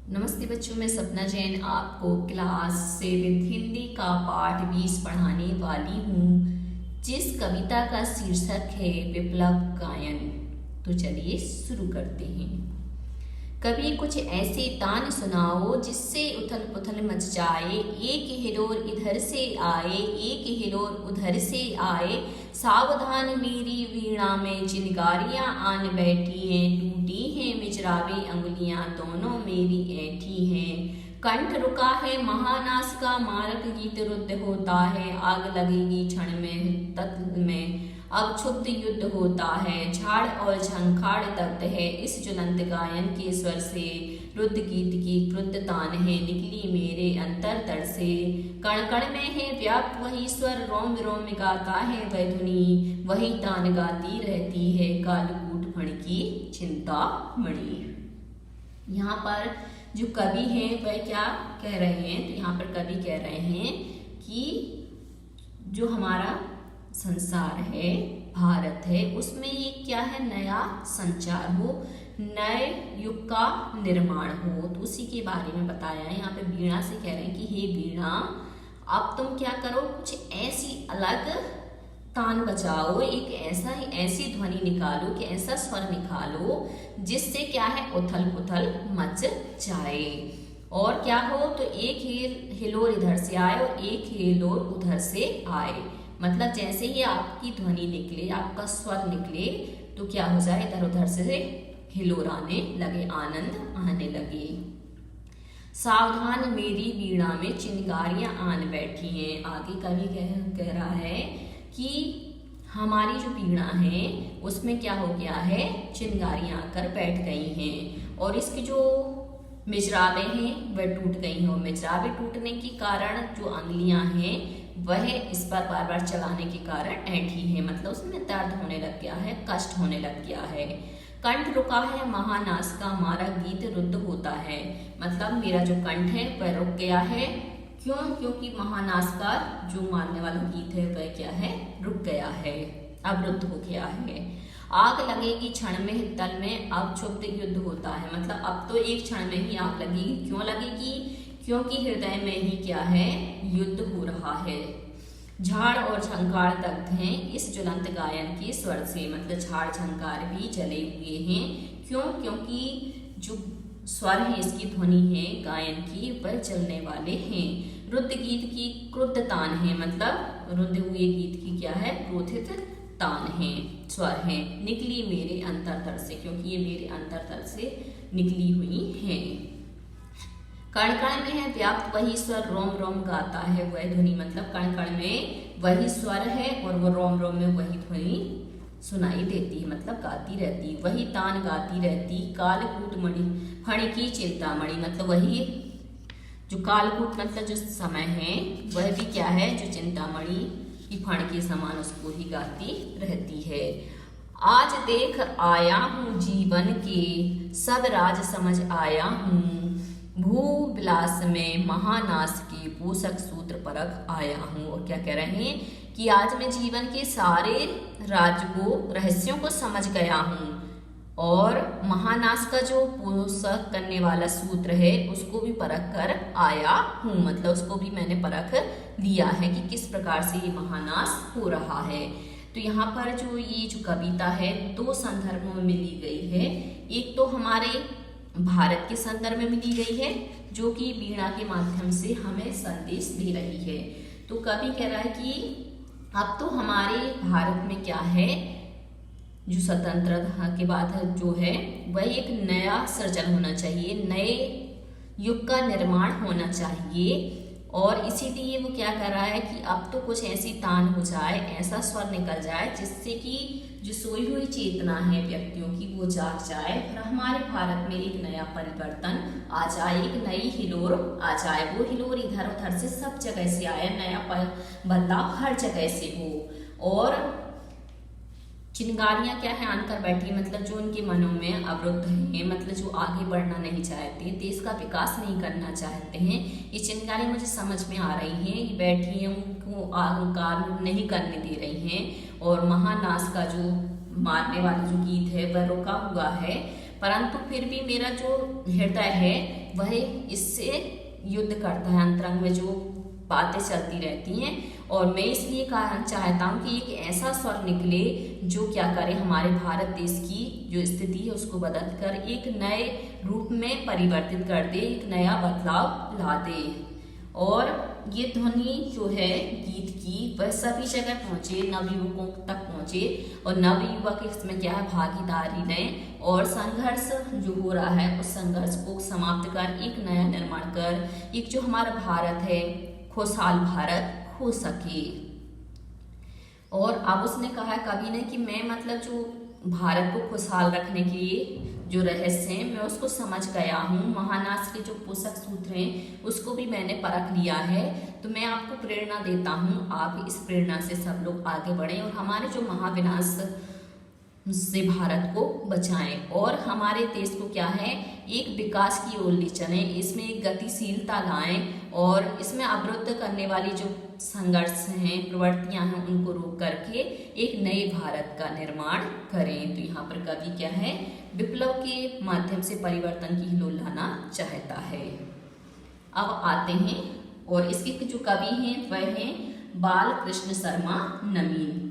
नमस्ते बच्चों, मैं सपना जैन आपको क्लास 7 हिंदी का पाठ 20 पढ़ाने वाली हूँ, जिस कविता का शीर्षक है विप्लव गायन। तो चलिए शुरू करते हैं। कभी कुछ ऐसे तान सुनाओ जिससे उथल पुथल मच जाए, एक हिलोर इधर से आए, एक हिलोर उधर से आए। सावधान मेरी वीणा में चिनगारियां आन बैठी हैं, टूटी हैं मिजरावे अंगुलियां दोनों मेरी ऐठी हैं। कंठ रुका है महानास का, मारक गीत रुद्ध होता है, आग लगेगी क्षण में तत्व में अब क्षुब्ध युद्ध होता है। झाड़ और झंखाड़ दग्ध है इस ज्वलंत गायन के स्वर से, रुद्ध गीत की क्रुद्ध तान है निकली मेरे अंतर तड़ से। कण कण में है व्याप्त वही स्वर, रोम रोम में गाता है वह धुनी, वही तान गाती रहती है कालकूट फण की चिंता मणि। यहाँ पर जो कवि हैं वह क्या कह रहे हैं, तो यहाँ पर कवि कह रहे हैं कि जो हमारा संसार है, भारत है, उसमें ये क्या है, नया संचार हो, नए युग का निर्माण हो। तो उसी के बारे में बताया है। यहाँ पे वीणा से कह रहे हैं कि हे वीणा, अब तुम क्या करो, कुछ ऐसी अलग तान बजाओ, एक ऐसी ध्वनि निकालो कि ऐसा स्वर निकालो जिससे क्या है, उथल पुथल मच जाए। और क्या हो, तो एक हिलोर इधर से आए और एक हिलोर उधर से आए। मतलब जैसे ही आपकी ध्वनि निकले, आपका स्वर निकले, तो क्या हो जाए, इधर उधर से हिलोर आने लगे, आनंद आने लगे। सावधान मेरी वीणा में चिनगारियां आन बैठी हैं। आगे कवि कह रहा है कि हमारी जो वीणा है उसमें क्या हो गया है, चिनगारियां आकर बैठ गई हैं और इसकी जो मिजराबे हैं वह टूट गई हैं। और मिजराबे टूटने के कारण जो अंगुलियां हैं वह इस पर बार बार चलाने के कारण ऐंठी है, मतलब उसमें दर्द होने लग गया है, कष्ट होने लग गया है। कंठ रुका है महानास का, मारा गीत रुद्ध होता है, मतलब मेरा जो कंठ है वह रुक गया है। क्यों? क्योंकि महानास का जो मारने वाला गीत है वह क्या है, रुक गया है, अवरुद्ध हो गया है। आग लगेगी क्षण में तल में, अब क्षुब्ध युद्ध होता है, मतलब अब तो एक क्षण में ही आग लगेगी। क्यों लगेगी? क्योंकि हृदय में ही क्या है, युद्ध हो रहा है। झाड़ और झंकार दग्ध हैं इस ज्वलंत गायन के स्वर से, मतलब झाड़ झंकार भी जले हुए हैं। क्यों? क्योंकि जो स्वर है, इसकी ध्वनि है गायन की, वह जलने वाले हैं। रुद्ध गीत की क्रुद्ध तान है, मतलब रुद्ध हुए गीत की क्या है, क्रोधित तान है, स्वर है। निकली मेरे अंतरतल से, क्योंकि ये मेरे अंतरतल से निकली हुई है। कण कण में है व्याप्त वही स्वर, रोम रोम गाता है वह ध्वनि, मतलब कण कण में वही स्वर है और वो रोम रोम में वही ध्वनि सुनाई देती है, मतलब गाती रहती, वही तान गाती रहती। कालकूट मणि फण की चिंता मणि, मतलब वही जो कालकूट मतलब जो समय है वह भी क्या है, जो चिंतामणि की फण के समान उसको ही गाती रहती है। आज देख आया हूँ जीवन के सब राज समझ आया हूँ, भू विलास में महानास के पोषक सूत्र परख आया हूँ। और क्या कह रहे हैं कि आज मैं जीवन के सारे राज को, रहस्यों को समझ गया हूँ और महानास का जो पोषक करने वाला सूत्र है उसको भी परख कर आया हूँ, मतलब उसको भी मैंने परख लिया है कि किस प्रकार से ये महानास हो रहा है। तो यहाँ पर जो ये जो कविता है दो संदर्भों में मिली गई है। एक तो हमारे भारत के संदर्भ में मिली गई है, जो कि वीणा के माध्यम से हमें संदेश दे रही है। तो कवि कह रहा है कि अब तो हमारे भारत में क्या है, जो स्वतंत्रता के बाद जो है वह एक नया सृजन होना चाहिए, नए युग का निर्माण होना चाहिए। और इसीलिए वो क्या कर रहा है कि अब तो कुछ ऐसी तान हो जाए, ऐसा स्वर निकल जाए जिससे कि जो सोई हुई चेतना है व्यक्तियों की वो जाग जाए और हमारे भारत में एक नया परिवर्तन आ जाए, एक नई हिलोर आ जाए। वो हिलोर इधर उधर से सब जगह से आए, नया बदलाव हर जगह से हो। और चिनगारियां क्या है, आनकर बैठी, मतलब जो उनके मनों में अवरुद्ध हैं, मतलब जो आगे बढ़ना नहीं चाहते, देश का विकास नहीं करना चाहते हैं, ये चिनगारियां मुझे समझ में आ रही हैं, ये बैठी हैं, उनको अहंकार नहीं करने दे रही हैं। और महानास का जो मारने वाला जो गीत है वह रुका हुआ है, परंतु फिर भी मेरा जो हृदय है वह इससे युद्ध करता है। अंतरंग में जो बातें चलती रहती हैं, और मैं इसलिए चाहता हूँ कि एक ऐसा स्वर निकले जो क्या करे, हमारे भारत देश की जो स्थिति है उसको बदल कर एक नए रूप में परिवर्तित कर दे, एक नया बदलाव ला दे। और ये ध्वनि जो है गीत की वह सभी जगह पहुंचे, नवयुवकों तक पहुंचे, और नवयुवक इसमें क्या है भागीदारी लें, और संघर्ष जो हो रहा है उस संघर्ष को समाप्त कर एक नया निर्माण कर एक जो हमारा भारत है खुशहाल भारत हो सके। और अब उसने कहा कवि ने कि मैं मतलब जो भारत को खुशहाल रखने के लिए जो रहस्य है मैं उसको समझ गया हूँ। महानास के जो पोषक सूत्र हैं उसको भी मैंने परख लिया है। तो मैं आपको प्रेरणा देता हूँ, आप इस प्रेरणा से सब लोग आगे बढ़ें और हमारे जो महाविनाश से भारत को बचाएं, और हमारे देश को क्या है एक विकास की ओर ले चलें, इसमें एक गतिशीलता लाएं, और इसमें अवरुद्ध करने वाली जो संघर्ष हैं प्रवृत्तियां हैं उनको रोक करके एक नए भारत का निर्माण करें। तो यहाँ पर कवि क्या है विप्लव के माध्यम से परिवर्तन की हिलोल लाना चाहता है। अब आते हैं, और इसके जो कवि हैं वह हैं बाल कृष्ण शर्मा नवीन।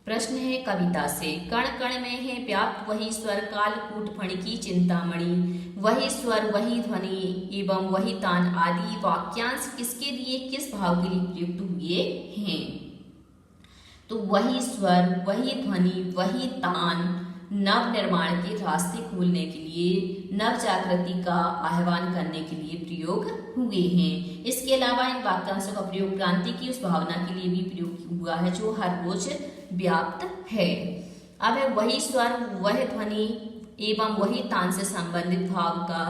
प्रश्न है कविता से, कण कण में है व्याप्त वही स्वर, कालकूट फण की चिंतामणि, वही स्वर वही ध्वनि एवं वही तान आदि वाक्यांश किसके लिए किस भाव के लिए प्रयुक्त हुए हैं? तो वही स्वर वही ध्वनि वही तान नव निर्माण के रास्ते खोलने के लिए, नव जागृति का आह्वान करने के लिए प्रयोग हुए हैं। इसके अलावा इन वाक्यांशों का प्रयोग क्रांति की उस भावना के लिए भी प्रयोग हुआ है जो हर रोज व्याप्त है। अब है वही स्वर वह ध्वनि एवं वही तान से संबंधित भाव का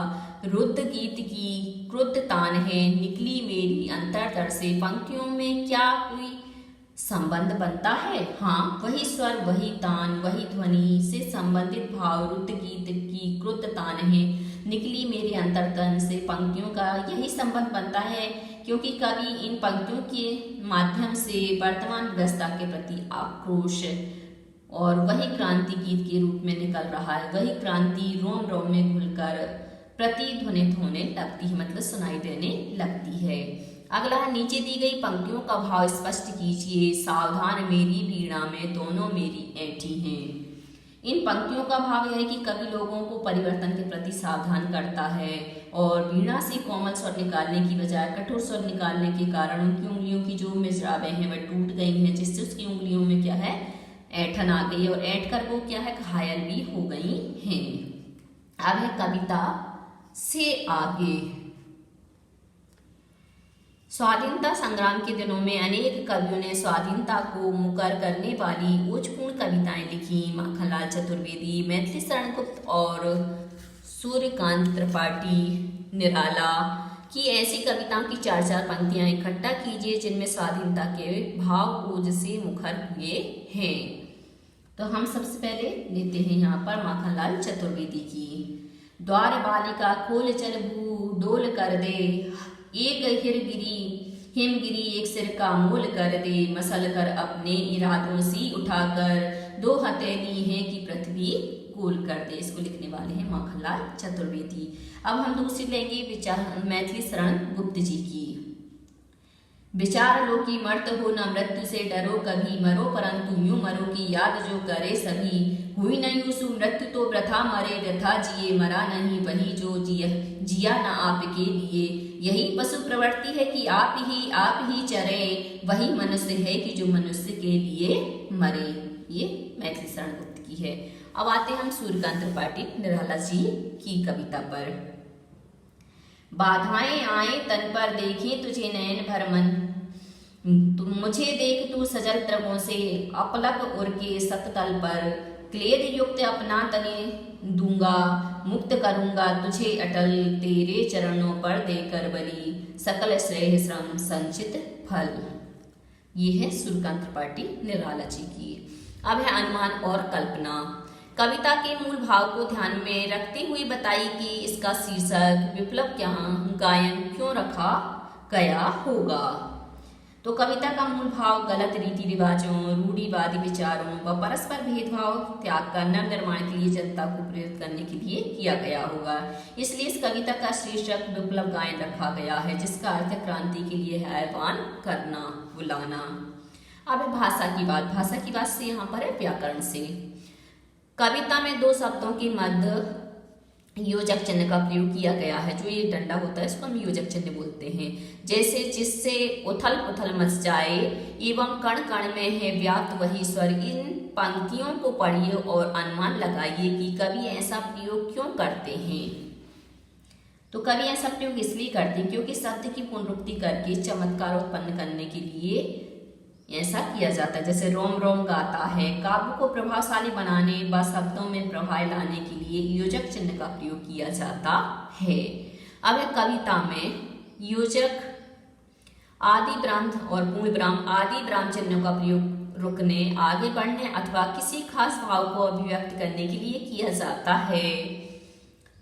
रुद्ध गीत की क्रुद्ध तान है, निकली मेरी अंतर्दर से। पंक्तियों में क्या कोई संबंध बनता है? हाँ, वही स्वर वही तान वही ध्वनि से संबंधित भाव रुद्ध गीत की क्रुद्ध तान है, निकली मेरे अंतर्तन से। पंक्तियों का यही संबंध बनता है क्योंकि कवि इन पंक्तियों के माध्यम से वर्तमान व्यवस्था के प्रति आक्रोश और वही क्रांति गीत के रूप में निकल रहा है। वही क्रांति रोम रोम में घुलकर प्रतिध्वनित होने लगती है, मतलब सुनाई देने लगती है। अगला है, नीचे दी गई पंक्तियों का भाव स्पष्ट कीजिए। सावधान मेरी वीणा में दोनों मेरी ऐठी हैं। इन पंक्तियों का भाव यह है कि कवि लोगों को परिवर्तन के प्रति सावधान करता है, और वीणा से कोमल स्वर निकालने की बजाय कठोर स्वर निकालने के कारण उनकी उंगलियों की जो मिजराबें हैं वह टूट गई हैं, जिससे उसकी उंगलियों में क्या है ऐठन आ गई, और ऐठ कर वो क्या है घायल भी हो गई हैं। अब है कविता से आगे। स्वाधीनता संग्राम के दिनों में अनेक कवियों ने स्वाधीनता को मुकर करने वाली ओजपूर्ण कविताएं लिखी। माखनलाल चतुर्वेदी, मैथिली शरण गुप्त और सूर्यकांत त्रिपाठी निराला की ऐसी कविताओं की 4-4 पंक्तियां इकट्ठा कीजिए जिनमें स्वाधीनता के भाव ओज से मुखर हुए हैं। तो हम सबसे पहले लेते हैं यहाँ पर माखनलाल चतुर्वेदी की। द्वार बालिका खोल चल भू डोल कर दे, एक हिरगिरी हिमगिरी एक सिर का मोल कर दे, मसल कर अपने इरादों सी उठाकर, दो हथेली है कि पृथ्वी गोल कर दे। इसको लिखने वाले हैं माखनलाल चतुर्वेदी। अब हम दूसरी लेंगे मैथिली शरण गुप्त जी की। विचार लो कि मर्त हो न मृत्यु से डरो कभी, मरो परंतु यूं मरो की याद जो करे सभी। हुई न यूं सु मृत्यु तो वृथा मरे, वृथा जिए मरा नहीं वही जो जिया न आपके लिए। यही पशु प्रवृत्ति है कि आप ही चरे, वही मनुष्य है कि जो मनुष्य के लिए मरे। ये मैथिली शरण गुप्त की है। अब आते हम सूर्यकांत त्रिपाठी निराला जी की कविता पर। बाधाएं आए तन पर देखें तुझे नयन भर मन, तुम मुझे देख तू सजल त्रगों से, अपलक उड़ के सततल पर, क्लेद युक्त अपना तने दूंगा, मुक्त करूंगा तुझे अटल, तेरे चरणों पर देकर बलि, सकल श्रेय श्रम संचित फल। ये है सूर्यकांत त्रिपाठी निराला जी की। अब है अनुमान और कल्पना। कविता के मूल भाव को ध्यान में रखते हुए बताइए कि इसका शीर्षक विप्लव गायन क्यों रखा गया होगा। तो कविता का मूल भाव गलत रीति रिवाजों, रूढ़िवादी विचारों व परस्पर भेदभाव त्याग कर नव निर्माण के लिए जनता को प्रेरित करने के लिए किया गया होगा। इसलिए इस कविता का शीर्षक विप्लव गायन रखा गया है, जिसका अर्थ क्रांति के लिए है आह्वान करना, बुलाना। अब भाषा की बात से यहाँ पर है व्याकरण से। कविता में दो शब्दों के मध्य योजक चिन्ह का प्रयोग किया गया है। जो ये डंडा होता है इसको हम योजक चिन्ह बोलते हैं। जैसे जिससे उथल पुथल मच जाए एवं कण कण में है व्याप्त वही स्वर। इन पंक्तियों को पढ़िए और अनुमान लगाइए कि कवि ऐसा प्रयोग क्यों करते हैं। तो कवि ऐसा प्रयोग इसलिए करते हैं क्योंकि शब्द की पुनरुक्ति करके चमत्कार उत्पन्न करने के लिए ऐसा किया जाता है। जैसे रोम रोम गाता है। काव्य को प्रभावशाली बनाने व शब्दों में प्रभाव लाने के लिए योजक चिन्ह का प्रयोग किया जाता है। अब कविता में योजक आदि विराम और पूर्ण विराम आदि विराम चिन्हों का प्रयोग रुकने, आगे बढ़ने अथवा किसी खास भाव को अभिव्यक्त करने के लिए किया जाता है।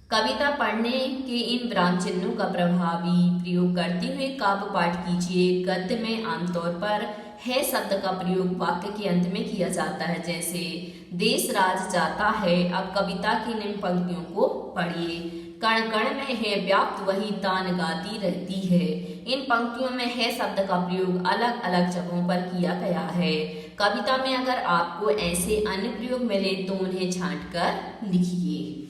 कविता पढ़ने के इन विराम चिन्हों का प्रभावी प्रयोग करते हुए काव्य पाठ कीजिए। गद्य में आमतौर पर है शब्द का प्रयोग वाक्य के अंत में किया जाता है। जैसे देश राज जाता है। अब कविता की निम्न पंक्तियों को पढ़िए। कण कण में है व्याप्त वही तान गाती रहती है। इन पंक्तियों में है शब्द का प्रयोग अलग अलग जगहों पर किया गया है। कविता में अगर आपको ऐसे अन्य प्रयोग मिले तो उन्हें छांट कर लिखिए।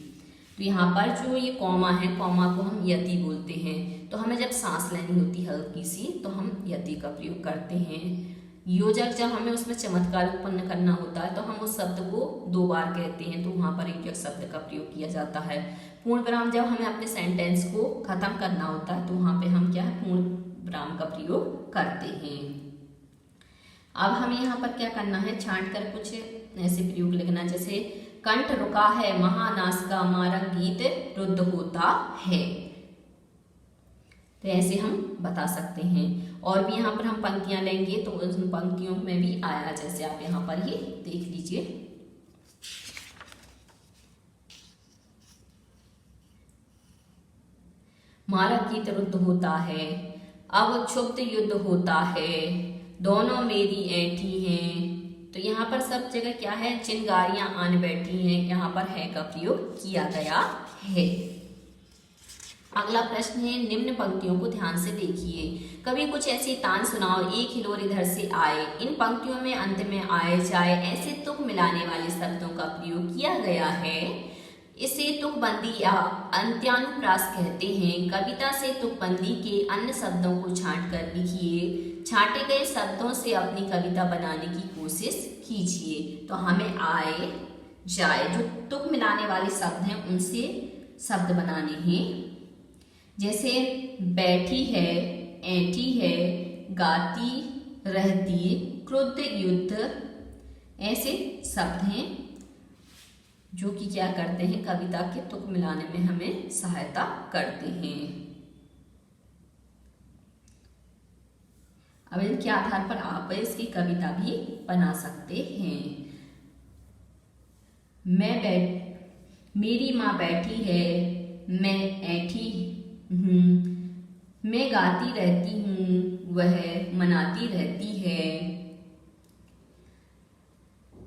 तो यहाँ पर जो ये कॉमा है, कॉमा को हम यति बोलते हैं। तो हमें जब सांस लेनी होती है हल्की सी तो हम यति का प्रयोग करते हैं। योजक जब हमें उसमें चमत्कार उत्पन्न करना होता है तो हम उस शब्द को दो बार कहते हैं, तो वहां पर योजक शब्द का प्रयोग किया जाता है। पूर्ण विराम जब हमें अपने सेंटेंस को खत्म करना होता है तो वहां पे हम क्या है पूर्ण विराम का प्रयोग करते हैं। अब हमें यहाँ पर क्या करना है, छांट कर कुछ ऐसे प्रयोग लिखना। जैसे कंठ रुका है महानास का मारंग गीत रुद्ध होता है। तो ऐसे हम बता सकते हैं। और भी यहाँ पर हम पंक्तियां लेंगे तो उन पंक्तियों में भी आया, जैसे आप यहाँ पर ही देख लीजिए। मारक गीत रुद्ध होता है, अब क्षुब्ध युद्ध होता है, दोनों मेरी ऐठी हैं। तो यहाँ पर सब जगह क्या है, चिंगारियां आन बैठी हैं, यहाँ पर है का प्रयोग किया गया है। अगला प्रश्न है, निम्न पंक्तियों को ध्यान से देखिए। कभी कुछ ऐसी तान सुनाओ, एक हिलोर इधर से आए। इन पंक्तियों में अंत में आए जाए ऐसे तुक मिलाने वाले शब्दों का प्रयोग किया गया है। इसे तुकबंदी या अंत्यानुप्रास कहते हैं। कविता से तुकबंदी के अन्य शब्दों को छांट कर लिखिए। छांटे गए शब्दों से अपनी कविता बनाने की कोशिश कीजिए। तो हमें आए जाए जो तुक मिलाने वाले शब्द हैं उनसे शब्द बनाने हैं। जैसे बैठी है, ऐठी है, गाती रहती, क्रुद्ध युद्ध, ऐसे शब्द हैं जो कि क्या करते हैं, कविता के तुक मिलाने में हमें सहायता करते हैं। अब इनके आधार पर आप इसकी कविता भी बना सकते हैं। मेरी माँ बैठी है, मैं ऐठी हूँ, मैं गाती रहती हूँ, वह मनाती रहती है,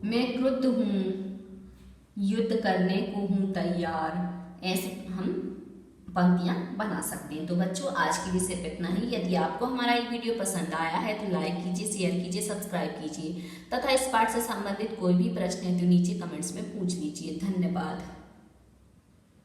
मैं क्रुद्ध हूँ, युद्ध करने को हूँ तैयार। ऐसे हम पंक्तियां बना सकते हैं। तो बच्चों आज के लिए सिर्फ इतना ही। यदि आपको हमारा ये वीडियो पसंद आया है तो लाइक कीजिए, शेयर कीजिए, सब्सक्राइब कीजिए तथा इस पाठ से संबंधित कोई भी प्रश्न है तो नीचे कमेंट्स में पूछ लीजिए। धन्यवाद।